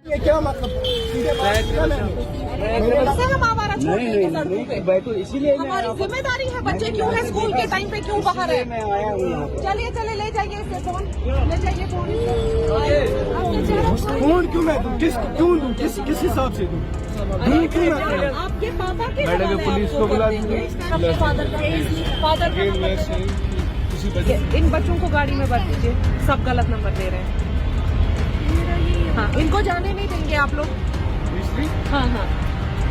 ये क्या मतलब सीधे बात क्या कैसे हम आवारा छोड़ देंगे सड़कों पे? बैठो इसीलिए मैं हमारी जिम्मेदारी है, बच्चे क्यों है स्कूल के टाइम पे क्यों बाहर है? मैं आया हूँ यहाँ पे। चलिए चलिए ले जाइए इससे फोन, ले जाइए फोन इससे। आपके चेहरा पर- फोन क्यों मैं दूँ क्यों दूँ किस हिसाब से दूँ क्यों मैं आपके पापा के मैडम, हवाले पुलिस आपको को बुला देंगे। दीजिए। आपके फादर का इन बच्चों को गाड़ी में बैठ दीजिए, सब गलत नंबर दे रहे हैं। हाँ, इनको जाने नहीं देंगे आप लोग। हाँ हाँ,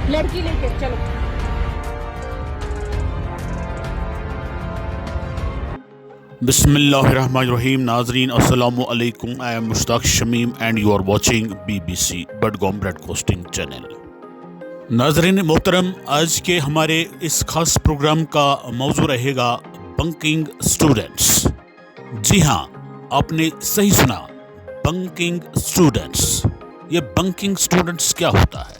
लड़की लेके चलो। बिस्मिल्लाहिर्रहमानिर्रहीम। नाजरीन अस्सलामु अलैकुम। I am Mushtaq Shamim and you are watching BBC Budgam broadcasting channel. नाजरीन मोहतरम, आज के हमारे इस खास प्रोग्राम का मौजू रहेगा बंकिंग स्टूडेंट्स। जी हाँ, आपने सही सुना, बंकिंग स्टूडेंट्स। ये बंकिंग स्टूडेंट्स क्या होता है?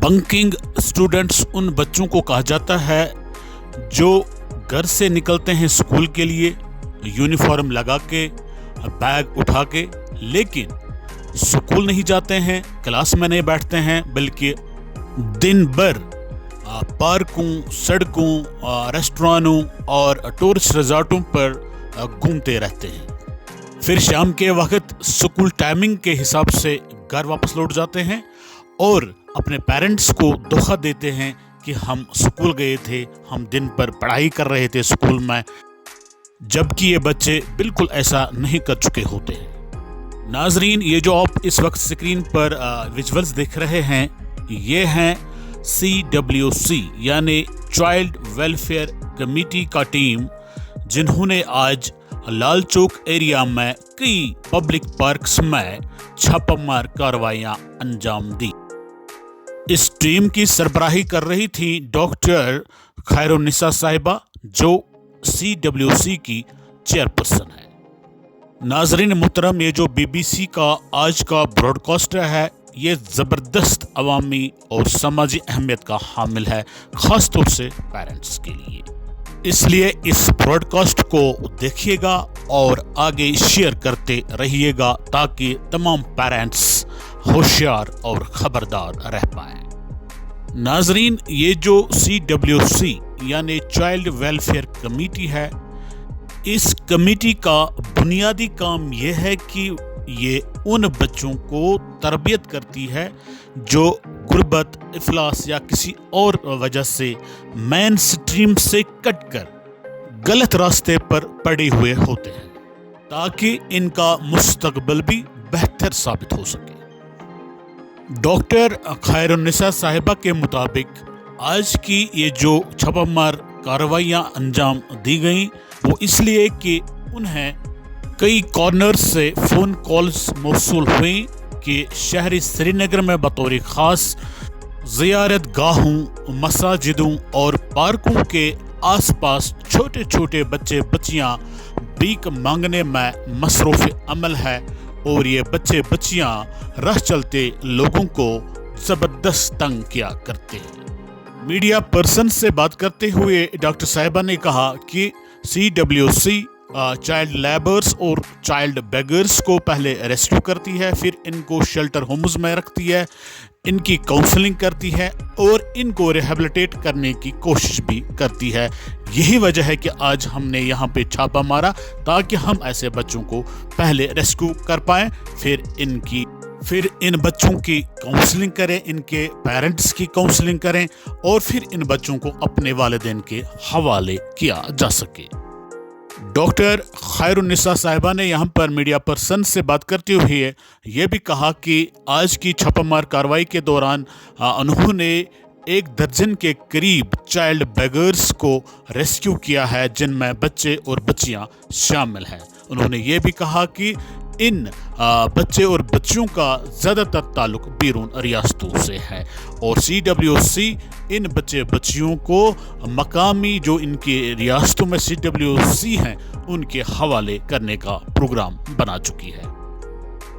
बंकिंग स्टूडेंट्स उन बच्चों को कहा जाता है जो घर से निकलते हैं स्कूल के लिए यूनिफॉर्म लगा के, बैग उठा के, लेकिन स्कूल नहीं जाते हैं, क्लास में नहीं बैठते हैं, बल्कि दिन भर पार्कों, सड़कों, रेस्टोरेंटों और टूरिस्ट रिजॉर्टों पर घूमते रहते हैं। फिर शाम के वक्त स्कूल टाइमिंग के हिसाब से घर वापस लौट जाते हैं और अपने पेरेंट्स को धोखा देते हैं कि हम स्कूल गए थे, हम दिन पर पढ़ाई कर रहे थे स्कूल में, जबकि ये बच्चे बिल्कुल ऐसा नहीं कर चुके होते हैं। नाजरीन, ये जो आप इस वक्त स्क्रीन पर विजुअल्स देख रहे हैं, ये हैं CWC यानी चाइल्ड वेलफेयर कमेटी का टीम, जिन्होंने आज लाल चौक एरिया में कई पब्लिक पार्क्स में छापामार कार्रवाइयां अंजाम दी। इस टीम की सरबराही कर रही थी डॉक्टर खैरुन्निसा साहिबा, जो CWC की चेयरपर्सन है। नाजरीन मोहतरम, ये जो BBC का आज का ब्रॉडकास्ट है, ये ज़बरदस्त अवामी और समाजी अहमियत का हामिल है, ख़ास तौर से पेरेंट्स के लिए। इसलिए इस ब्रॉडकास्ट को देखिएगा और आगे शेयर करते रहिएगा ताकि तमाम पेरेंट्स होशियार और खबरदार रह पाएं। नाजरीन, ये जो CWC यानी चाइल्ड वेलफेयर कमेटी है, इस कमेटी का बुनियादी काम यह है कि ये उन बच्चों को तरबियत करती है जो गुर्बत, इफलास या किसी और वजह से मेन स्ट्रीम से कटकर गलत रास्ते पर पड़े हुए होते हैं, ताकि इनका मुस्तकबिल भी बेहतर साबित हो सके। डॉक्टर खैरुन्निसा साहिबा के मुताबिक आज की ये जो छापामार कार्रवाइयां अंजाम दी गई, वो इसलिए कि उन्हें कई कॉर्नर से फ़ोन कॉल्स मौसूल हुई कि शहरी श्रीनगर में बतौर ख़ास ज़ियारत गाहों, मसाजिदों और पार्कों के आसपास छोटे छोटे बच्चे बच्चियां भीख मांगने में मसरूफ़ अमल है और ये बच्चे बच्चियां राह चलते लोगों को ज़बरदस्त तंग किया करते हैं। मीडिया पर्सन से बात करते हुए डॉक्टर साहिबा ने कहा कि CWC चाइल्ड लेबर्स और चाइल्ड बेगर्स को पहले रेस्क्यू करती है, फिर इनको शेल्टर होम्स में रखती है, इनकी काउंसलिंग करती है और इनको रिहेबिलिटेट करने की कोशिश भी करती है। यही वजह है कि आज हमने यहाँ पे छापा मारा ताकि हम ऐसे बच्चों को पहले रेस्क्यू कर पाएँ, फिर इन बच्चों की काउंसलिंग करें, इनके पेरेंट्स की काउंसलिंग करें और फिर इन बच्चों को अपने वालिदैन के हवाले किया जा सके। डॉक्टर खैरुन्निसा साहिबा ने यहाँ पर मीडिया पर्सन से बात करते हुए ये भी कहा कि आज की छापामार कार्रवाई के दौरान उन्होंने 1 दर्जन के करीब चाइल्ड बेगर्स को रेस्क्यू किया है, जिनमें बच्चे और बच्चियाँ शामिल हैं। उन्होंने ये भी कहा कि इन बच्चे और बच्चियों का ज़्यादातर ताल्लुक बैरून रियासतों से है और CWC इन बच्चे बच्चियों को मकामी जो इनके रियासतों में CWC हैं उनके हवाले करने का प्रोग्राम बना चुकी है।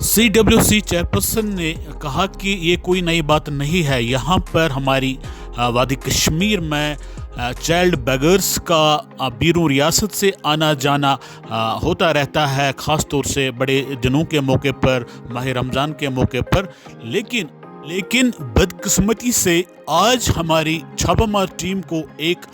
CWC चेयरपर्सन ने कहा कि ये कोई नई बात नहीं है, यहाँ पर हमारी वादी कश्मीर में चाइल्ड बेगर्स का बीरों रियासत से आना जाना होता रहता है, ख़ास तौर से बड़े दिनों के मौके पर, माह रमज़ान के मौके पर। लेकिन बदकिस्मती से आज हमारी छापामार टीम को एक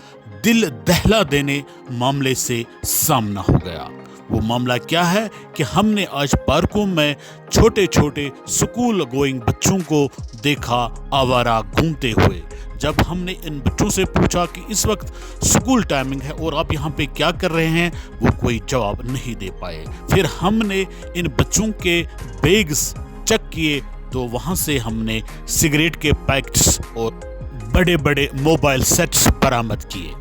दिल दहला देने मामले से सामना हो गया। वो मामला क्या है कि हमने आज पार्कों में छोटे छोटे स्कूल गोइंग बच्चों को देखा आवारा घूमते हुए। जब हमने इन बच्चों से पूछा कि इस वक्त स्कूल टाइमिंग है और आप यहाँ पे क्या कर रहे हैं, वो कोई जवाब नहीं दे पाए। फिर हमने इन बच्चों के बैग्स चेक किए तो वहाँ से हमने सिगरेट के पैकेट्स और बड़े बड़े मोबाइल सेट्स बरामद किए।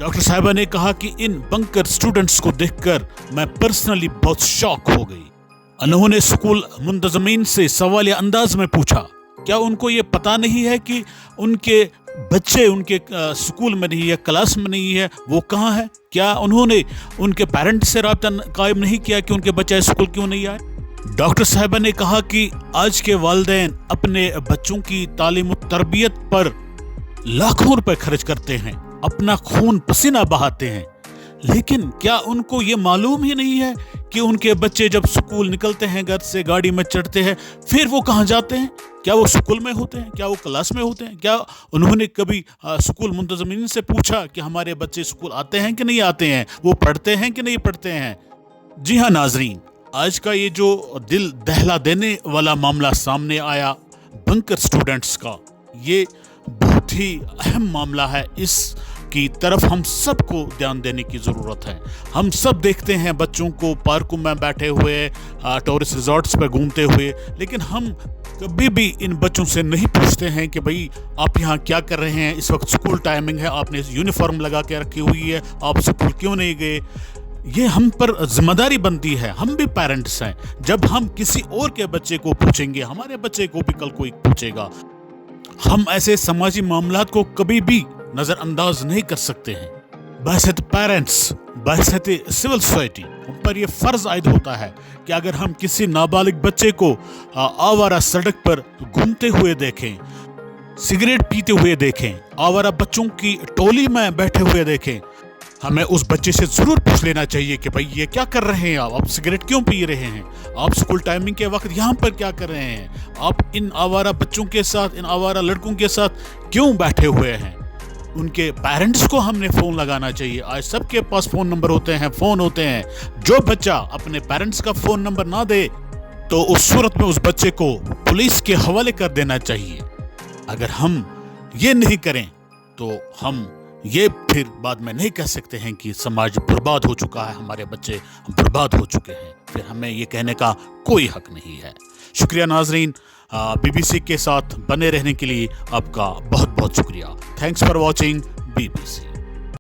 डॉक्टर साहिबा ने कहा कि इन बंकर स्टूडेंट्स को देखकर मैं पर्सनली बहुत शॉक हो गई। उन्होंने स्कूल मुंतजमीन से सवालिया अंदाज में पूछा, क्या उनको ये पता नहीं है कि उनके बच्चे उनके स्कूल में नहीं है, क्लास में नहीं है, वो कहाँ है? क्या उन्होंने उनके पेरेंट्स से राब्ता कायम नहीं किया कि उनके बच्चे स्कूल क्यों नहीं आए? डॉक्टर साहिबा ने कहा कि आज के वालिदैन अपने बच्चों की तालीम और तरबियत पर लाखों रुपए खर्च करते हैं, अपना खून पसीना बहाते हैं, लेकिन क्या उनको ये मालूम ही नहीं है कि उनके बच्चे जब स्कूल निकलते हैं, घर से गाड़ी में चढ़ते हैं, फिर वो कहाँ जाते हैं? क्या वो स्कूल में होते हैं? क्या वो क्लास में होते हैं? क्या उन्होंने कभी स्कूल मुंतजमीन से पूछा कि हमारे बच्चे स्कूल आते हैं कि नहीं आते हैं, वो पढ़ते हैं कि नहीं पढ़ते हैं? जी हाँ नाजरीन, आज का ये जो दिल दहला देने वाला मामला सामने आया बंकर स्टूडेंट्स का, ये बहुत ही अहम मामला है। इसकी तरफ हम सबको ध्यान देने की ज़रूरत है। हम सब देखते हैं बच्चों को पार्कों में बैठे हुए, टूरिस्ट रिजॉर्ट्स पर घूमते हुए, लेकिन हम कभी भी इन बच्चों से नहीं पूछते हैं कि भाई आप यहाँ क्या कर रहे हैं, इस वक्त स्कूल टाइमिंग है, आपने यूनिफॉर्म लगा के रखी हुई है, आप स्कूल क्यों नहीं गए? ये हम पर जिम्मेदारी बनती है, हम भी पेरेंट्स हैं। जब हम किसी और के बच्चे को पूछेंगे, हमारे बच्चे को भी कल कोई पूछेगा। हम ऐसे समाजी मामलात को कभी भी नज़रअंदाज नहीं कर सकते हैं। बहसत पेरेंट्स, बहसत सिविल सोसाइटी, हम पर यह फ़र्ज आयद होता है कि अगर हम किसी नाबालिग बच्चे को आवारा सड़क पर घूमते हुए देखें, सिगरेट पीते हुए देखें, आवारा बच्चों की टोली में बैठे हुए देखें, हमें उस बच्चे से जरूर पूछ लेना चाहिए कि भाई ये क्या कर रहे हैं आप सिगरेट क्यों पी रहे हैं, आप स्कूल टाइमिंग के वक्त यहाँ पर क्या कर रहे हैं, आप इन आवारा बच्चों के साथ, इन आवारा लड़कों के साथ क्यों बैठे हुए हैं। उनके पेरेंट्स को हमने फ़ोन लगाना चाहिए। आज सबके पास फ़ोन नंबर होते हैं, फ़ोन होते हैं। जो बच्चा अपने पेरेंट्स का फ़ोन नंबर ना दे तो उस सूरत में उस बच्चे को पुलिस के हवाले कर देना चाहिए। अगर हम ये नहीं करें तो हम ये फिर बाद में नहीं कह सकते हैं कि समाज बर्बाद हो चुका है, हमारे बच्चे बर्बाद हो चुके हैं। फिर हमें ये कहने का कोई हक नहीं है। शुक्रिया नाजरीन, बीबीसी के साथ बने रहने के लिए आपका बहुत बहुत शुक्रिया। Thanks for watching BBC.